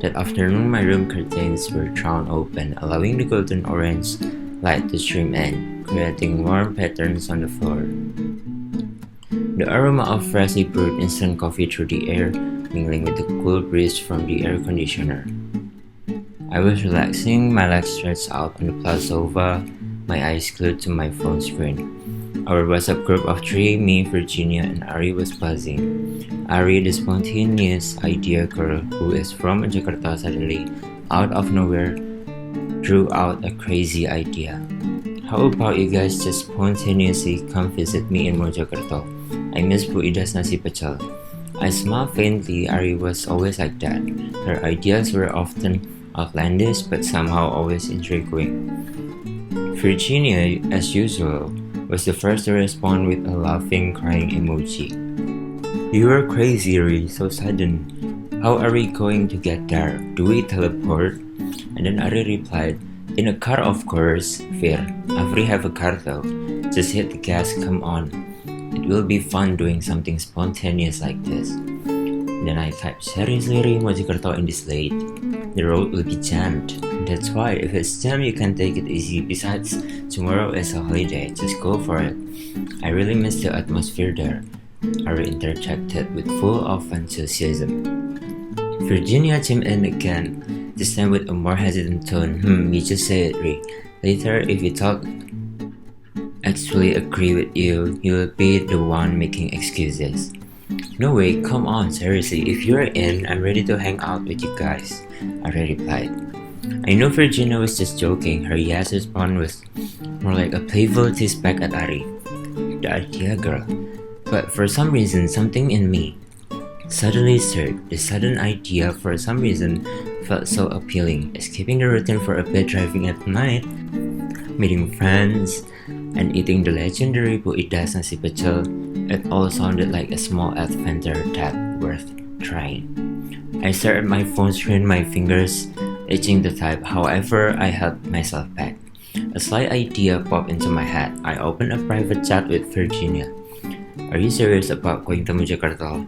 That afternoon, my room curtains were thrown open, allowing the golden orange light to stream in, creating warm patterns on the floor. The aroma of freshly brewed instant coffee through the air, mingling with the cool breeze from the air conditioner. I was relaxing, my legs stretched out on the plaza, my eyes glued to my phone screen. Our WhatsApp group of three, me, Virginia, and Ari, was buzzing. Ari, the spontaneous idea girl who is from Jakarta, suddenly, out of nowhere, drew out a crazy idea. How about you guys just spontaneously come visit me in Mojokerto? I miss Bu Ida's nasi pecel. I smiled faintly. Ari was always like that. Her ideas were often outlandish but somehow always intriguing. Virginia, as usual, was the first to respond with a laughing, crying emoji. You are crazy, Ari, so sudden. How are we going to get there? Do we teleport? And then Ari replied, in a car, of course, Vir. Afri have a car though. Just hit the gas, come on. It will be fun doing something spontaneous like this. Then I typed, seriously, Ri, Mojokerto in this late. The road will be jammed. That's why, if it's jammed, you can take it easy. Besides, tomorrow is a holiday. Just go for it. I really miss the atmosphere there. Ari interjected with full of enthusiasm. Virginia chimed in again, this time with a more hesitant tone. You just say it, Ri. Later, if you talk actually agree with you, you will be the one making excuses. No way, come on, seriously, if you're in, I'm ready to hang out with you guys, Ari replied. I know Virginia was just joking. Her yes response was more like a playful tease back at Ari. The idea girl. But for some reason, something in me suddenly stirred. The sudden idea, for some reason, felt so appealing. Escaping the routine for a bit, driving at night, meeting friends, and eating the legendary Bu Ida's nasi pecel, it all sounded like a small adventure that worth trying. I stared at my phone screen, my fingers itching to type. However, I held myself back. A slight idea popped into my head. I opened a private chat with Virginia. Are you serious about going to Mojokerto?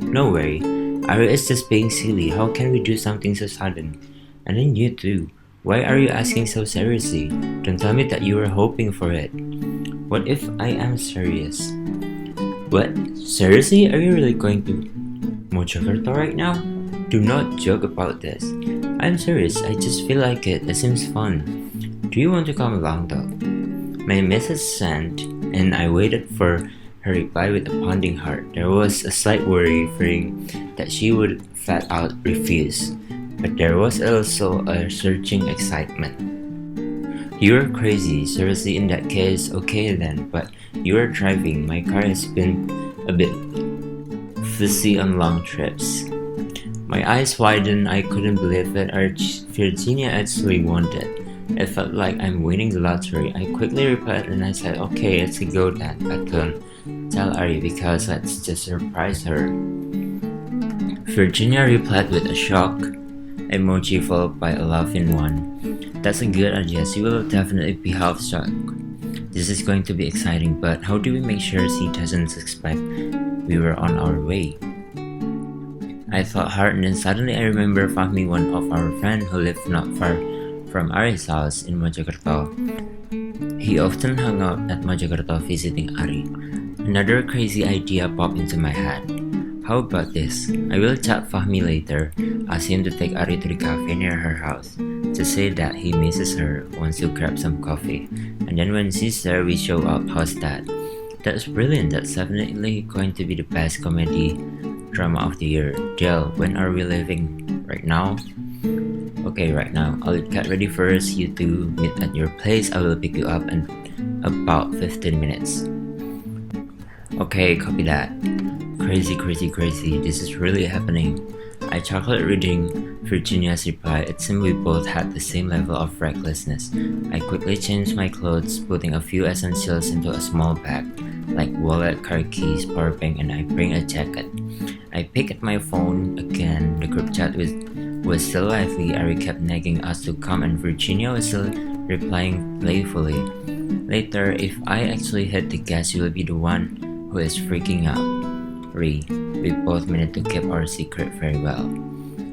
No way. Ari is just being silly. How can we do something so sudden? And then you too. Why are you asking so seriously? Don't tell me that you were hoping for it. What if I am serious? What? Seriously? Are you really going to Mojokerto right now? Do not joke about this. I'm serious. I just feel like it. It seems fun. Do you want to come along though? My message sent, and I waited for her reply with a pounding heart. There was a slight worry, fearing that she would flat out refuse. But there was also a surging excitement. You're crazy. Seriously, in that case, okay then, but you are driving. My car has been a bit fussy on long trips. My eyes widened. I couldn't believe that Virginia actually wanted. It felt like I'm winning the lottery. I quickly replied and I said, okay, let's go then. But don't tell Ari because let's just surprise her. Virginia replied with a shock emoji followed by a laughing one. That's a good idea. She will definitely be half shocked. This is going to be exciting, but how do we make sure she doesn't suspect we were on our way? I thought hard and then suddenly I remember Fahmi, one of our friends who lived not far from Ari's house in Mojokerto. He often hung out at Mojokerto visiting Ari. Another crazy idea popped into my head. How about this? I will chat Fahmi later, ask him to take Ari to the cafe near her house, to say that he misses her, wants to grab some coffee, and then when she's there we show up. How's that? That's brilliant. That's definitely going to be the best comedy drama of the year. Jill, when are we leaving? Right now? Okay, right now. I'll get ready first. You two meet at your place. I will pick you up in about 15 minutes. Okay, copy that. Crazy. This is really happening. I chuckled reading Virginia's reply. It seemed we both had the same level of recklessness. I quickly changed my clothes, putting a few essentials into a small bag, like wallet, car keys, power bank, and I bring a jacket. I picked up my phone again. The group chat was still lively. Ari kept nagging us to come and Virginia was still replying playfully. Later, if I actually hit the gas, you will be the one who is freaking out. We both managed to keep our secret very well.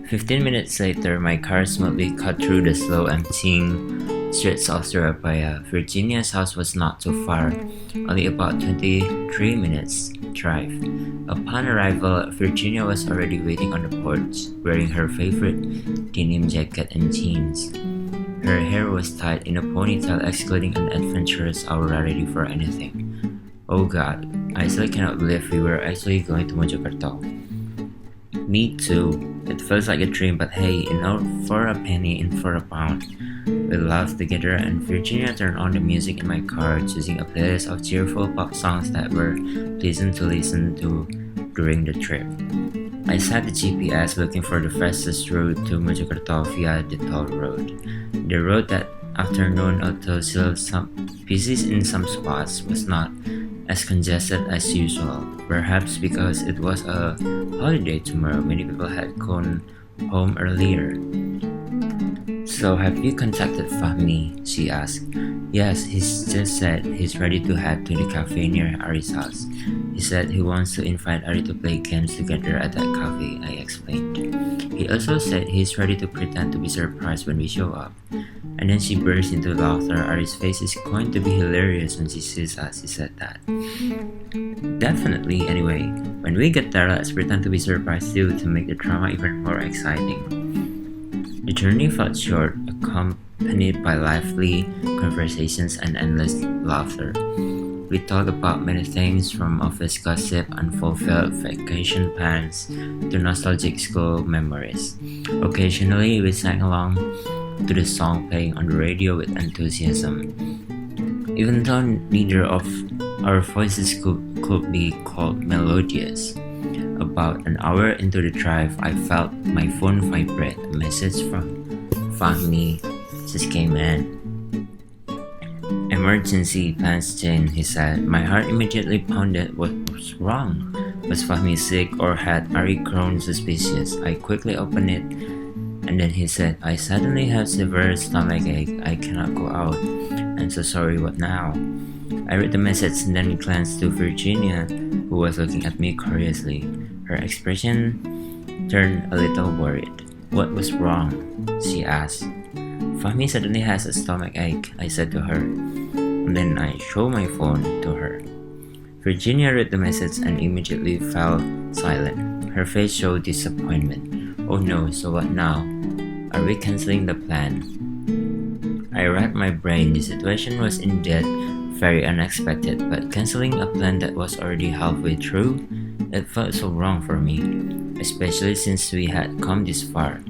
15 minutes later, my car smoothly cut through the slow, emptying streets of Surabaya. Virginia's house was not too far, only about 23 minutes drive. Upon arrival, Virginia was already waiting on the porch, wearing her favorite denim jacket and jeans. Her hair was tied in a ponytail, excluding an adventurous aura ready for anything. Oh God, I still cannot believe we were actually going to Mojokerto. Me too. It feels like a dream, but hey, out for a penny, in for a pound. We laughed together, and Virginia turned on the music in my car, choosing a playlist of cheerful pop songs that were pleasant to listen to during the trip. I set the GPS looking for the fastest route to Mojokerto via the toll road. The road that afternoon, although still some busy in some spots, was not as congested as usual. Perhaps because it was a holiday tomorrow, many people had gone home earlier. So have you contacted Fahmi? She asked. Yes, he's just said he's ready to head to the cafe near Ari's house. He said he wants to invite Ari to play games together at that cafe, I explained. He also said he's ready to pretend to be surprised when we show up. And then she burst into laughter. Ari's face is going to be hilarious when she sees us, she said that. Definitely, anyway. When we get there, let's pretend to be surprised too to make the drama even more exciting. The journey felt short, accompanied by lively conversations and endless laughter. We talked about many things, from office gossip, unfulfilled vacation plans, to nostalgic school memories. Occasionally, we sang along to the song playing on the radio with enthusiasm. Even though neither of our voices could be called melodious. About an hour into the drive, I felt my phone vibrate. A message from Fahmi just came in. Emergency plans change, he said. My heart immediately pounded. What was wrong? Was Fahmi sick, or had Ari grown suspicious? I quickly opened it, and then he said, I suddenly have severe stomachache. I cannot go out. I'm so sorry, what now? I read the message and then glanced to Virginia, who was looking at me curiously. Her expression turned a little worried. What was wrong? She asked. Fahmi suddenly has a stomachache, I said to her. And then I showed my phone to her. Virginia read the message and immediately fell silent. Her face showed disappointment. Oh no, so what now? Are we canceling the plan? I racked my brain. The situation was indeed very unexpected, but canceling a plan that was already halfway through, it felt so wrong for me, especially since we had come this far.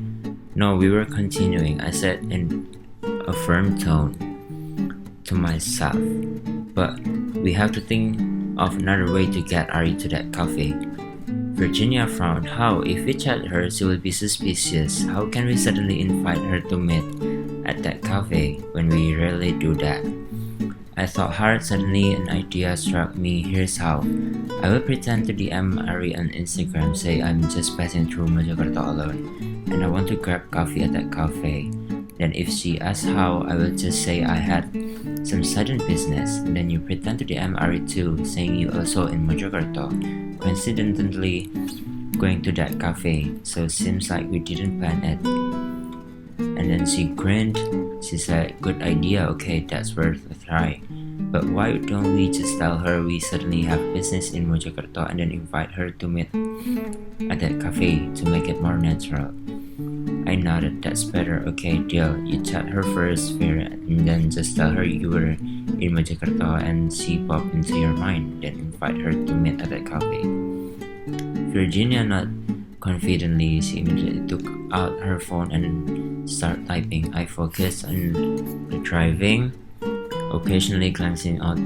No, we were continuing, I said in a firm tone to myself. But we have to think of another way to get Ari to that cafe. Virginia frowned. How? If we chat her, she will be suspicious. How can we suddenly invite her to meet at that cafe when we rarely do that? I thought hard. Suddenly an idea struck me. Here's how. I will pretend to DM Ari on Instagram, say I'm just passing through Mojokerto alone, and I want to grab coffee at that cafe. Then if she asks how, I will just say I had some sudden business. And then you pretend to DM Ari too, saying you also in Mojokerto, coincidentally going to that cafe. So it seems like we didn't plan it. And then she grinned. She said, good idea, okay, that's worth a try. But why don't we just tell her we suddenly have business in Mojokerto and then invite her to meet at that cafe to make it more natural? I nodded. That's better, okay, deal. You chat her first, Vera, and then just tell her you were in Mojokerto and she popped into your mind, then invite her to meet at that cafe. Virginia nodded confidently. She immediately took out her phone and started typing. I focused on the driving, occasionally glancing out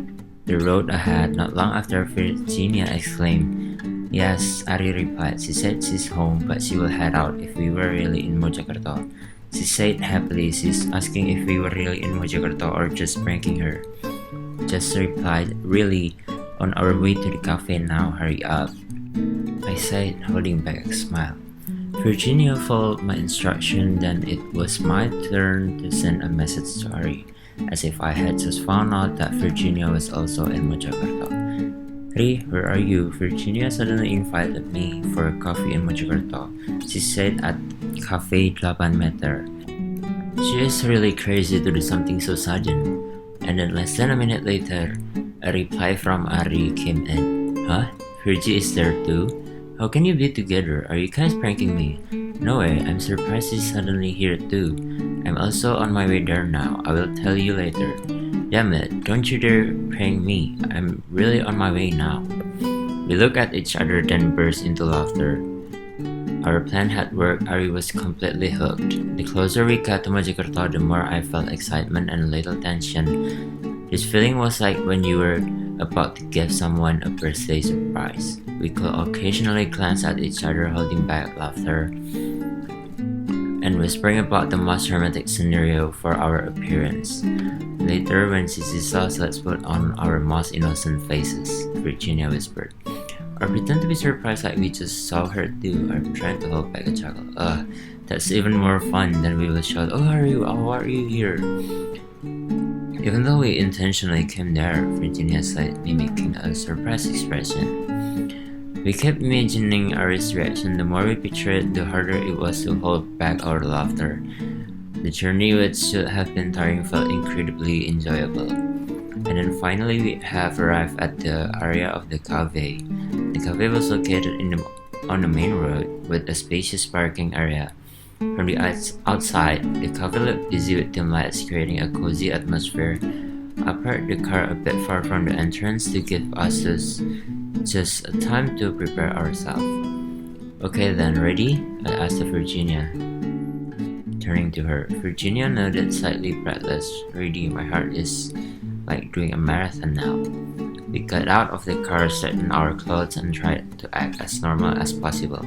the road ahead. Not long after, Virginia exclaimed, yes, Ari replied. She said she's home, but she will head out if we were really in Mojokerto. She said happily. She's asking if we were really in Mojokerto or just pranking her. Just replied, really, on our way to the cafe now, hurry up, I said, holding back a smile. Virginia followed my instruction. Then it was my turn to send a message to Ari, as if I had just found out that Virginia was also in Mojokerto. Ri, where are you? Virginia suddenly invited me for a coffee in Mojokerto. She said at Cafe 8 Meter. She is really crazy to do something so sudden. And then less than a minute later, a reply from Ari came in. Huh? Virgie is there too? How can you be together? Are you guys pranking me? No way, I'm surprised she's suddenly here too. I'm also on my way there now. I will tell you later. Damn it, don't you dare prank me. I'm really on my way now. We looked at each other then burst into laughter. Our plan had worked. Ari was completely hooked. The closer we got to Mojokerto, the more I felt excitement and a little tension. This feeling was like when you were about to give someone a birthday surprise. We could occasionally glance at each other holding back laughter and whispering about the most dramatic scenario for our appearance. Later, when Sissy saw us, let's put on our most innocent faces, Virginia whispered. Or pretend to be surprised like we just saw her too. I'm trying to hold back a chuckle. That's even more fun than we will shout, oh, how are you here? Even though we intentionally came there, Virginia said, mimicking a surprised expression. We kept imagining Ari's reaction. The more we pictured it, the harder it was to hold back our laughter. The journey, which should have been tiring, felt incredibly enjoyable. And then finally we have arrived at the area of the cafe. The cafe was located on the main road with a spacious parking area. From the outside, the cafe looked busy with dim lights creating a cozy atmosphere. I parked the car a bit far from the entrance to give us just a time to prepare ourselves. Okay then, ready? I asked Virginia. Turning to her, Virginia nodded slightly breathless. Ready, my heart is like doing a marathon now. We got out of the car, straightened our clothes, and tried to act as normal as possible.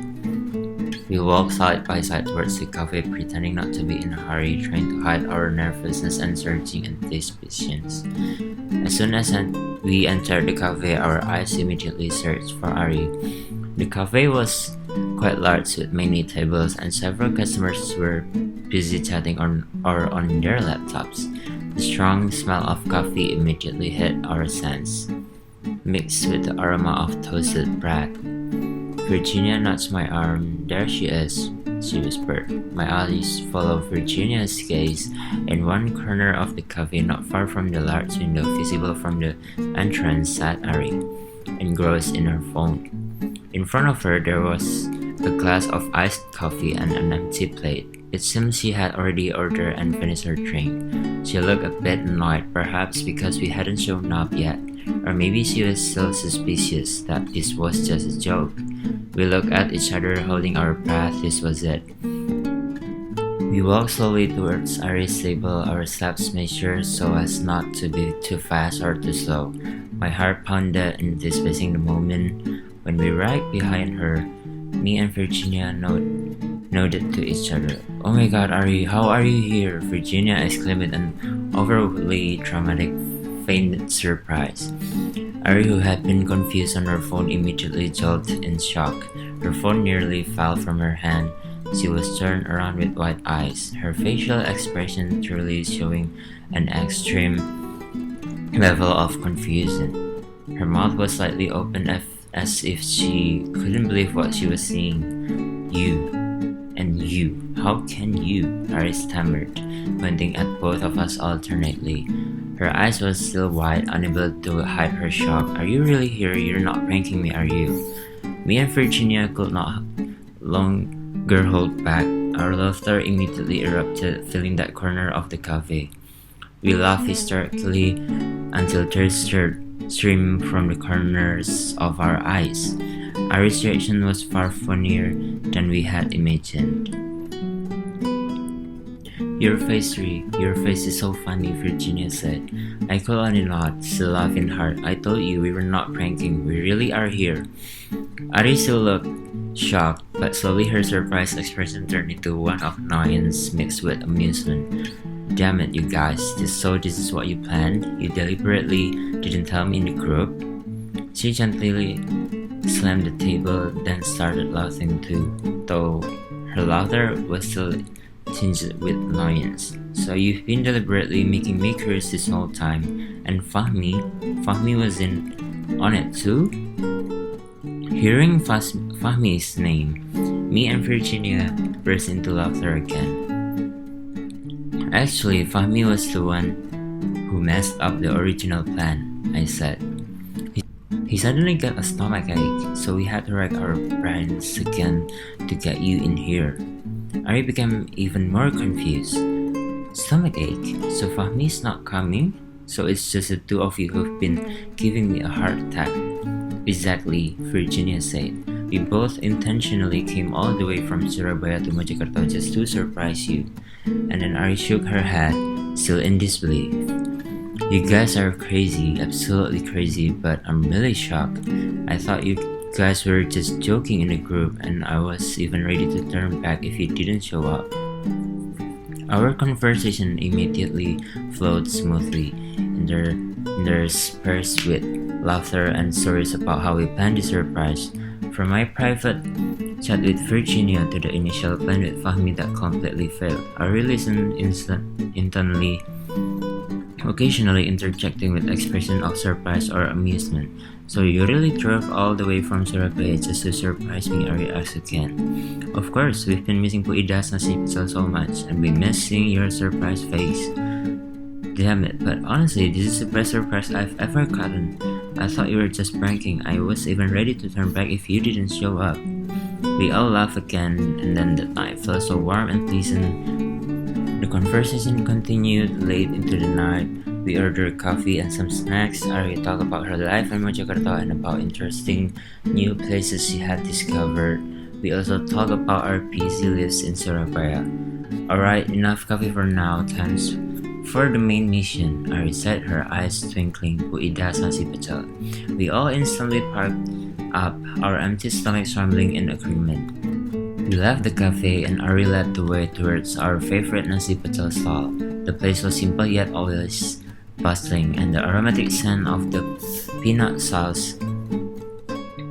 We walked side by side towards the cafe, pretending not to be in a hurry, trying to hide our nervousness and surging anticipations. As soon as we entered the cafe, our eyes immediately searched for Ari. The cafe was quite large with many tables, and several customers were busy chatting on their laptops. The strong smell of coffee immediately hit our sense, mixed with the aroma of toasted bread. Virginia nudged my arm. There she is, she whispered. My eyes followed Virginia's gaze. In one corner of the cafe, not far from the large window visible from the entrance, sat Ari, engrossed in her phone. In front of her, there was a glass of iced coffee and an empty plate. It seemed she had already ordered and finished her drink. She looked a bit annoyed, perhaps because we hadn't shown up yet, or maybe she was still suspicious that this was just a joke. We looked at each other, holding our breath. This was it. We walked slowly towards Ari's table, our steps measured so as not to be too fast or too slow. My heart pounded, anticipating the moment when we right behind her. Me and Virginia nodded to each other. Oh my god, Ari, how are you here? Virginia exclaimed in overly dramatic, faint surprise. Ari, who had been confused on her phone, immediately jolted in shock. Her phone nearly fell from her hand. She was turned around with wide eyes, her facial expression truly showing an extreme level of confusion. Her mouth was slightly open as if she couldn't believe what she was seeing. You. And you. How can you? Ari stammered, pointing at both of us alternately. Her eyes were still wide, unable to hide her shock. Are you really here? You're not pranking me, are you? Me and Virginia could not longer hold back. Our laughter immediately erupted, filling that corner of the cafe. We laughed hysterically until tears streamed from the corners of our eyes. Ari's reaction was far funnier than we had imagined. Your face is so funny, Virginia said. I could only nod, still laughing hard. I told you we were not pranking, we really are here. Ari still looked shocked, but slowly her surprised expression turned into one of annoyance mixed with amusement. Damn it, you guys, this is what you planned? You deliberately didn't tell me in the group? She gently slammed the table, then started laughing too, though her laughter was still tinged with annoyance. So you've been deliberately making me curious this whole time, and Fahmi was on it too? Hearing Fahmi's name Me and Virginia burst into laughter again. Actually, Fahmi was the one who messed up the original plan, I said. He suddenly got a stomachache, so we had to rack our brains again to get you in here. Ari became even more confused. Stomachache? So Fahmi's not coming? So it's just the two of you who've been giving me a heart attack. Exactly, Virginia said. We both intentionally came all the way from Surabaya to Mojokerto just to surprise you. And then Ari shook her head, still in disbelief. You guys are crazy, absolutely crazy, but I'm really shocked. I thought you guys were just joking in the group, and I was even ready to turn back if you didn't show up. Our conversation immediately flowed smoothly, interspersed with laughter and stories about how we planned the surprise. From my private chat with Virginia to the initial plan with Fahmi that completely failed, Ari listened intently, occasionally interjecting with expression of surprise or amusement. So you really drove all the way from Surabaya just to surprise me, Ari asked again. Of course, we've been missing Bu Ida's nasi pecel so much, and we miss seeing your surprise face. Damn it, but honestly, this is the best surprise I've ever gotten. I thought you were just pranking. I was even ready to turn back if you didn't show up. We all laughed again, and then the night felt so warm and pleasant. The conversation continued late into the night. We ordered coffee and some snacks. Ari talked about her life in Mojokerto and about interesting new places she had discovered. We also talked about our busy lives in Surabaya. Alright, enough coffee for now. Thanks for the main mission, Ari said, her eyes twinkling. Bu Ida's nasi pecel. We all instantly parked up, our empty stomachs rumbling in agreement. We left the cafe and Ari led the way towards our favorite nasi pecel stall. The place was simple yet always bustling, and the aromatic scent of the peanut sauce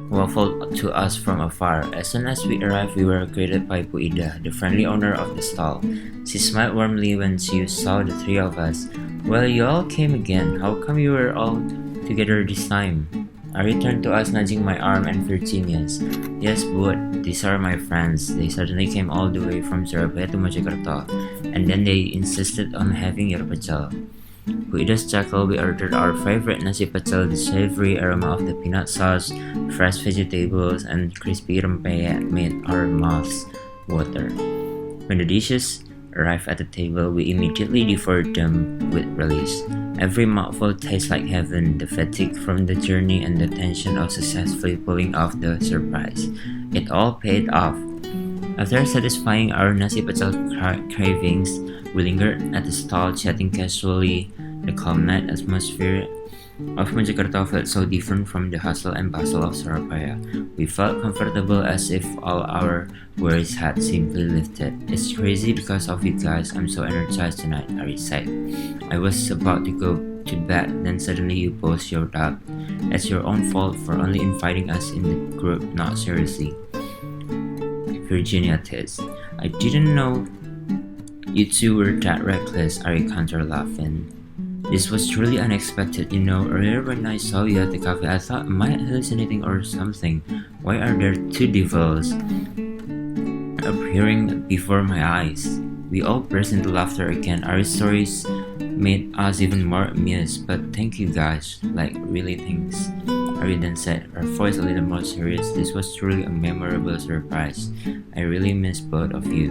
waffled to us from afar. As soon as we arrived, we were greeted by Bu Ida, the friendly owner of the stall. She smiled warmly when she saw the three of us. Well, you all came again. How come you were all together this time? Ari turned to us, nudging my arm and Virginia's. Yes, but these are my friends. They suddenly came all the way from Surabaya to Mojokerto, and then they insisted on having your pecel. Bu Ida's chuckle. We ordered our favorite nasi pecel. The savory aroma of the peanut sauce, fresh vegetables, and crispy rempeyek made our mouths water. When the dishes arrived at the table, we immediately devoured them with relish. Every mouthful tastes like heaven, the fatigue from the journey and the tension of successfully pulling off the surprise. It all paid off. After satisfying our nasi pecel cravings, we lingered at the stall chatting casually. The calm night atmosphere of Mojokerto felt so different from the hustle and bustle of Surabaya. We felt comfortable as if all our worries had simply lifted. It's crazy because of you guys. I'm so energized tonight, Ari said. I was about to go to bed, then suddenly you both showed up. It's your own fault for only inviting us in the group, not seriously. Virginia teased. I didn't know you two were that reckless, Ari countered, laughing. This was truly unexpected, earlier when I saw you at the cafe, I thought, am I hallucinating or something? Why are there two devils appearing before my eyes? We all burst into laughter again. Our stories made us even more amused, but thank you guys, really thanks. Ari then said, her voice a little more serious. This was truly a memorable surprise. I really miss both of you.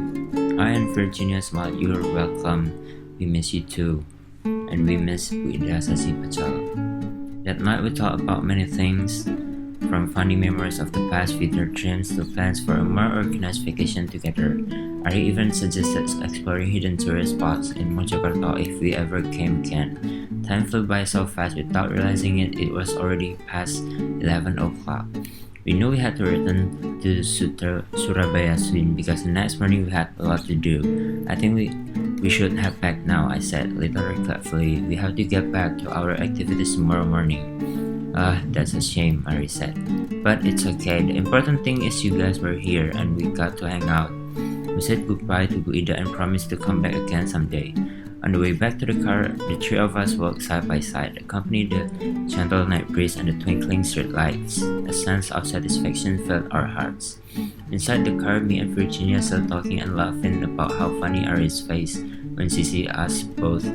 I and Virginia smiled. You're welcome. We miss you too. And we miss Bu Ida's nasi pecel. That night we talked about many things, from funny memories of the past, future dreams, to plans for a more organized vacation together. Ari even suggested exploring hidden tourist spots in Mojokerto if we ever came again. Time flew by so fast without realizing it. It was already past 11 o'clock. We knew we had to return to Surabaya soon because the next morning we had a lot to do. I think we should head back now, I said, a little regretfully. We have to get back to our activities tomorrow morning. That's a shame, Ari said. But it's okay. The important thing is you guys were here and we got to hang out. We said goodbye to Bu Ida and promised to come back again someday. On the way back to the car, the three of us walked side by side, accompanied the gentle night breeze and the twinkling street lights. A sense of satisfaction filled our hearts. Inside the car, me and Virginia still talking and laughing about how funny Ari's face when she see us both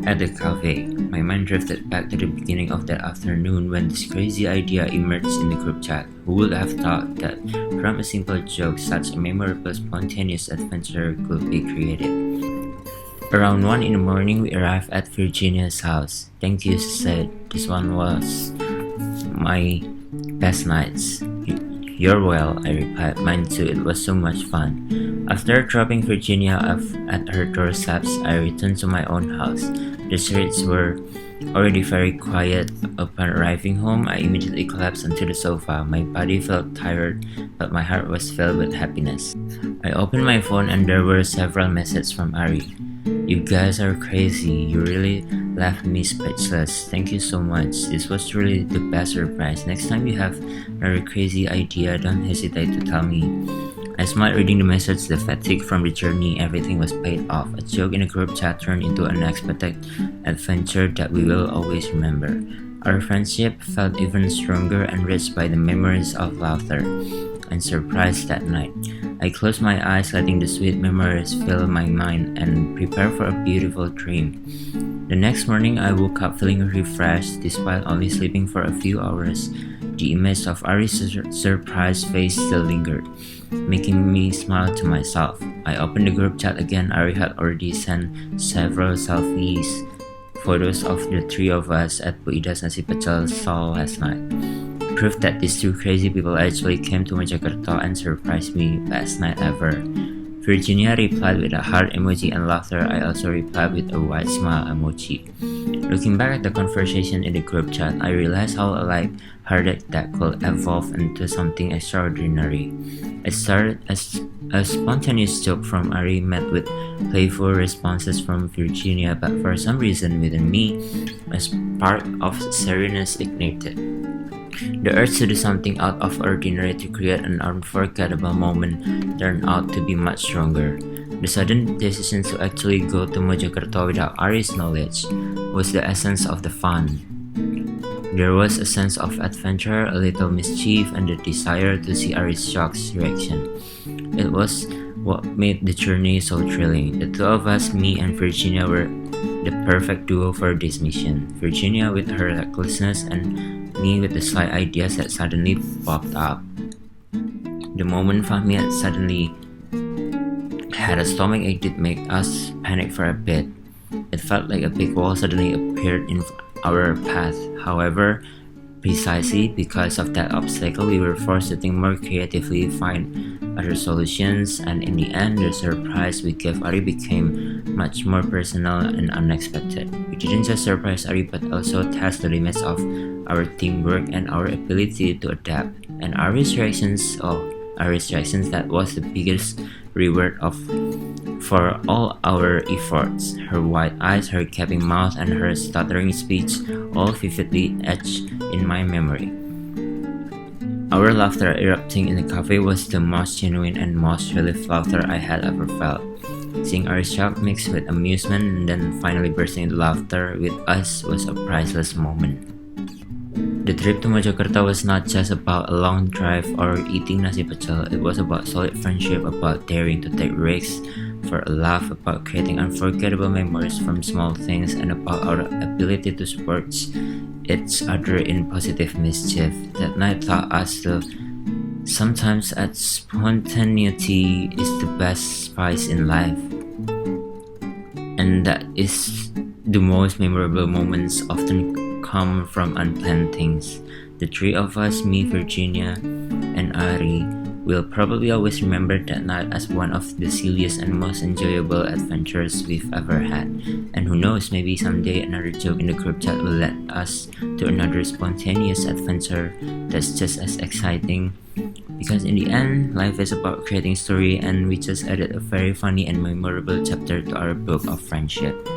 at the cafe. My mind drifted back to the beginning of that afternoon when this crazy idea emerged in the group chat. Who would have thought that from a simple joke, such a memorable, spontaneous adventure could be created? Around 1 in the morning, we arrived at Virginia's house. Thank you, she said. This one was my best nights. You're well, I replied. Mine too, it was so much fun. After dropping Virginia off at her doorsteps, I returned to my own house. The streets were already very quiet. Upon arriving home, I immediately collapsed onto the sofa. My body felt tired, but my heart was filled with happiness. I opened my phone and there were several messages from Ari. You guys are crazy. You really left me speechless. Thank you so much. This was really the best surprise. Next time you have another crazy idea, don't hesitate to tell me. I smiled reading the message. The fatigue from the journey, everything was paid off. A joke in a group chat turned into an unexpected adventure that we will always remember. Our friendship felt even stronger, enriched by the memories of laughter and surprise that night. I closed my eyes, letting the sweet memories fill my mind and prepare for a beautiful dream. The next morning, I woke up feeling refreshed despite only sleeping for a few hours. The image of Ari's surprised face still lingered, making me smile to myself. I opened the group chat again. Ari had already sent several selfies, photos of the three of us at Bu Ida's Nasi Pecel stall last night. Proof that these two crazy people actually came to Mojokerto and surprised me best night ever. Virginia replied with a heart emoji and laughter. I also replied with a wide smile emoji. Looking back at the conversation in the group chat, I realized how light-hearted that could evolve into something extraordinary. It started as a spontaneous joke from Ari met with playful responses from Virginia, but for some reason within me, a spark of seriousness ignited. The urge to do something out of ordinary to create an unforgettable moment turned out to be much stronger. The sudden decision to actually go to Mojokerto without Ari's knowledge was the essence of the fun. There was a sense of adventure, a little mischief, and the desire to see Ari's shocked reaction. It was what made the journey so thrilling. The two of us, me and Virginia, were the perfect duo for this mission. Virginia with her recklessness and me with the slight ideas that suddenly popped up. The moment Fahmi suddenly had a stomachache did make us panic for a bit. It felt like a big wall suddenly appeared in our path. However, precisely because of that obstacle, we were forced to think more creatively, find other solutions, and in the end, the surprise we gave Ari became much more personal and unexpected. We didn't just surprise Ari, but also test the limits of our teamwork and our ability to adapt. And Ari's reactions, that was the biggest reward for all our efforts. Her wide eyes, her gaping mouth, and her stuttering speech all vividly etched in my memory. Our laughter erupting in the cafe was the most genuine and most relief laughter I had ever felt. Seeing our shock mixed with amusement and then finally bursting into laughter with us was a priceless moment. The trip to Mojokerto was not just about a long drive or eating nasi pecel. It was about solid friendship, about daring to take risks for a laugh, about creating unforgettable memories from small things, and about our ability to support each other in positive mischief. That night taught us to sometimes that spontaneity is the best spice in life, and that is the most memorable moments often come from unplanned things. The three of us, me, Virginia, and Ari, will probably always remember that night as one of the silliest and most enjoyable adventures we've ever had. And who knows, maybe someday another joke in the group chat will lead us to another spontaneous adventure that's just as exciting. Because in the end, life is about creating story, and we just added a very funny and memorable chapter to our book of friendship.